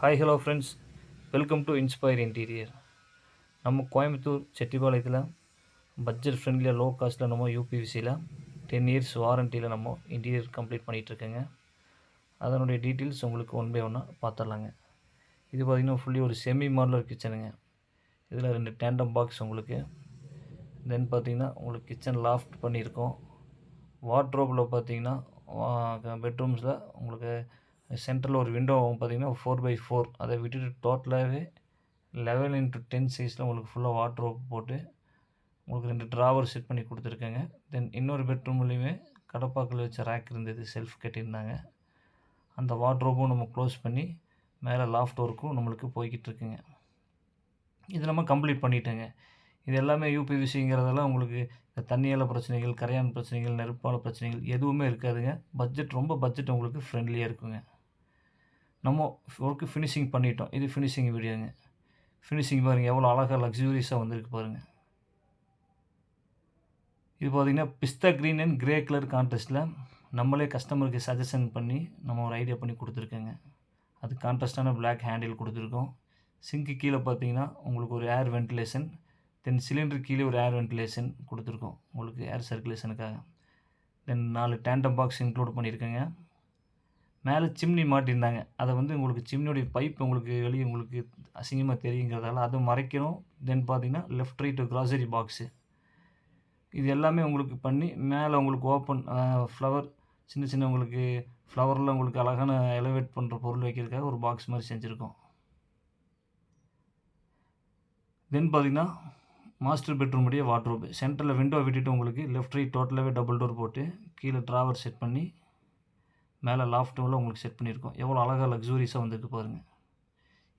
Hi hello friends, welcome to inspire interior. நம்ம Coimbatore செட்டிபாளையத்தில் budget ஃப்ரெண்ட்லியாக low காஸ்ட்டில் நம்ம யூபிவிசியில் 10 இயர்ஸ் வாரண்டியில் நம்ம இன்டீரியர் கம்ப்ளீட் பண்ணிகிட்ருக்கேங்க. அதனுடைய டீட்டெயில்ஸ் உங்களுக்கு ஒன் பை ஒன்னாக பார்த்துடலாங்க. இது பார்த்திங்கன்னா ஃபுல்லி ஒரு செமி மாடுலர் கிச்சனுங்க. இதில் 2 டேண்டம் பாக்ஸ் உங்களுக்கு. தென் பார்த்திங்கன்னா உங்களுக்கு கிச்சன் லாஃப்ட் பண்ணியிருக்கோம். வார்ட்ரோப்பில் பார்த்திங்கன்னா பெட்ரூம்ஸில் உங்களுக்கு சென்டரில் ஒரு விண்டோ பார்த்திங்கன்னா 4x4, அதை விட்டுட்டு டோட்டலாகவே 11x10 சைஸில் உங்களுக்கு ஃபுல்லாக வார்ட்ரோப் போட்டு உங்களுக்கு 2 ட்ராவர் செட் பண்ணி கொடுத்துருக்கேங்க. தென் இன்னொரு பெட்ரூம்லேயுமே கடப்பாக்கில் வச்ச ரேக் இருந்தது, செல்ஃப் கட்டியிருந்தாங்க. அந்த வார்ட்ரோப்பும் நம்ம க்ளோஸ் பண்ணி மேலே லாஃப்ட் ஒர்க்கும் நம்மளுக்கு போய்கிட்டு இருக்குங்க. இது நம்ம கம்ப்ளீட் பண்ணிட்டேங்க. இது எல்லாமே யூபிவிசிங்கிறதெல்லாம் உங்களுக்கு இந்த தண்ணியால் பிரச்சனைகள், கரையான் பிரச்சனைகள், நெருப்பால் பிரச்சனைகள் எதுவுமே இருக்காதுங்க. ரொம்ப பட்ஜெட் உங்களுக்கு ஃப்ரெண்ட்லியாக இருக்குங்க. நம்ம ஒர்க்கு ஃபினிஷிங் பண்ணிட்டோம். இது ஃபினிஷிங் வீடியோங்க. ஃபினிஷிங் பாருங்கள் எவ்வளோ அழகாக லக்ஸூரியஸாக வந்திருக்கு பாருங்கள். இது பார்த்திங்கன்னா பிஸ்தா க்ரீன் அண்ட் கிரே கலர் கான்ட்ராஸ்ட்டில் நம்மளே கஸ்டமருக்கு சஜஷன் பண்ணி நம்ம ஒரு ஐடியா பண்ணி கொடுத்துருக்கேங்க. அது கான்ட்ராஸ்டான பிளாக் ஹேண்டில் கொடுத்துருக்கோம். சிங்க்கு கீழே பார்த்தீங்கன்னா உங்களுக்கு ஒரு ஏர் வென்டிலேஷன், தென் சிலிண்டர் கீழே ஒரு ஏர் வென்டிலேஷன் கொடுத்துருக்கோம் உங்களுக்கு ஏர் சர்க்குலேஷனுக்காக. தென் 4 டேண்டம் பாக்ஸ் இன்க்ளூட் பண்ணியிருக்கேங்க. மேலே சிம்னி மாட்டியிருந்தாங்க. அதை உங்களுக்கு சிம்னியோடைய பைப் உங்களுக்கு வெளியே உங்களுக்கு அசிங்கமாக தெரியுங்கிறதால அதை மறைக்கணும். தென் பார்த்தீங்கன்னா லெஃப்ட் ரைட்டு க்ராசரி பாக்ஸு, இது எல்லாமே உங்களுக்கு பண்ணி மேலே உங்களுக்கு ஓப்பன் ஃப்ளவர் சின்ன சின்ன உங்களுக்கு ஃப்ளவரில் உங்களுக்கு அழகான எலவேட் பண்ணுற பொருள் வைக்கிறதுக்காக ஒரு பாக்ஸ் மாதிரி செஞ்சுருக்கோம். தென் பார்த்திங்கன்னா மாஸ்டர் பெட்ரூமுடைய வார்ட்ரோப் சென்டரில் விண்டோ விட்டுட்டு உங்களுக்கு லெஃப்ட் ரைட் டோட்டலாகவே டபுள் டோர் போட்டு கீழே ட்ராவர் செட் பண்ணி மேலே லாஃப்ட்டில் உங்களுக்கு செட் பண்ணியிருக்கோம். எவ்வளோ அழகாக லக்ஸூரியஸாக வந்திருக்கு பாருங்கள்.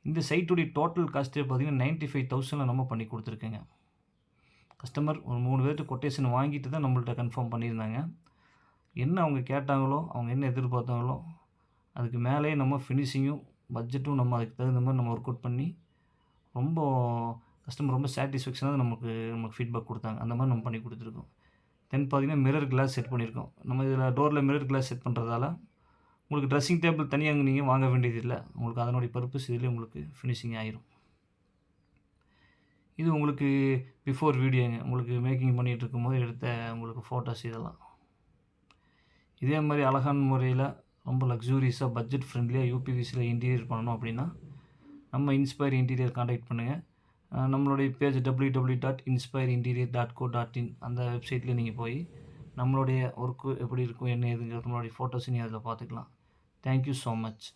இந்த சைட்டுடைய டோட்டல் காஸ்ட்டே பார்த்திங்கன்னா 95,000 நம்ம பண்ணி கொடுத்துருக்கேங்க. கஸ்டமர் ஒரு 3 பேர்த்து கொட்டேஷன் வாங்கிட்டு தான் நம்மள்ட்ட கன்ஃபார்ம் பண்ணியிருந்தாங்க. என்ன அவங்க கேட்டாங்களோ, அவங்க என்ன எதிர்பார்த்தாங்களோ அதுக்கு மேலேயே நம்ம ஃபினிஷிங்கும் பட்ஜெட்டும் நம்ம அதுக்கு தகுந்த மாதிரி நம்ம ஒர்க் அவுட் பண்ணி கஸ்டமர் ரொம்ப சாட்டிஸ்ஃபேக்ஷனாக நமக்கு ஃபீட்பேக் கொடுத்தாங்க. அந்த மாதிரி நம்ம பண்ணி கொடுத்துருக்கோம். தென் பார்த்திங்கன்னா மிரர் கிளாஸ் செட் பண்ணியிருக்கோம். நம்ம இதில் டோரில் மிரர் கிளாஸ் செட் பண்ணுறதால உங்களுக்கு ட்ரெஸ்ஸிங் டேபிள் தனியாக நீங்கள் வாங்க வேண்டியதில்லை. உங்களுக்கு அதனுடைய பர்பஸ் இதிலே உங்களுக்கு ஃபினிஷிங் ஆயிரும். இது உங்களுக்கு பிஃபோர் வீடியோங்க, உங்களுக்கு மேக்கிங் பண்ணிகிட்டு இருக்கும்போது எடுத்த உங்களுக்கு ஃபோட்டோஸ் இதெல்லாம். இதே மாதிரி அழகான முறையில் ரொம்ப லக்ஸூரியஸாக பட்ஜெட் ஃப்ரெண்ட்லியாக யூபிவிசியில் இன்டீரியர் பண்ணணும் அப்படின்னா நம்ம இன்ஸ்பயர் இன்டீரியர் கான்டாக்ட் பண்ணுங்கள். நம்மளுடைய பேஜ் www.inspireinterior.co.in அந்த வெப்சைட்டில் நீங்கள் போய் நம்மளுடைய ஒர்க்கு எப்படி இருக்கும் என்ன ஏதுங்கிற நம்மளுடைய ஃபோட்டோஸ் நீங்கள் அதில் பார்த்துக்கலாம். Thank you so much.